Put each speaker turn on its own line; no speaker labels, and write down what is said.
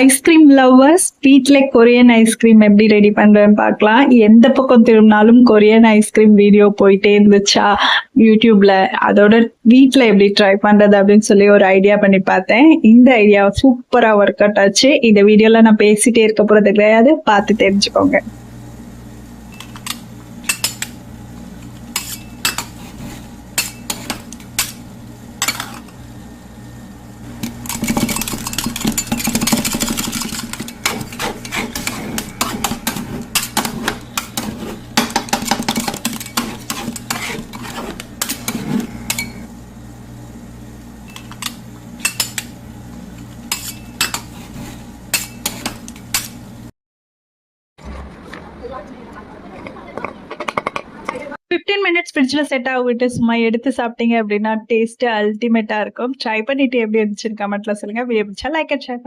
Ice cream lovers வீட்ல Korean ice cream எப்படி ready பண்றேன்னு பார்க்கலாம். எந்த பக்கம் திரும்பினாலும் கொரியன் ஐஸ்கிரீம் வீடியோ போயிட்டே இருந்துச்சா யூடியூப்ல. அதோட வீட்ல எப்படி ட்ரை பண்றது அப்படின்னு சொல்லி ஒரு ஐடியா பண்ணி பார்த்தேன். இந்த ஐடியா சூப்பரா ஒர்க் அவுட் ஆச்சு. இந்த வீடியோல நான் பேசிட்டே இருக்க போறது கிடையாது, பார்த்து தெரிஞ்சுக்கோங்க. மினிட்ஸ் ஃப்ரிட்ஜ்ல செட் ஆகிட்டு சும்மா எடுத்து சாப்பிட்டீங்க அப்படின்னா டேஸ்ட் அல்டிமேட்டா இருக்கும். ட்ரை பண்ணிட்டு எப்படி இருந்துச்சுன்னு கமெண்ட்ல சொல்லுங்க. வீடியோ பிடிச்சா லைக் அண்ட் ஷேர்.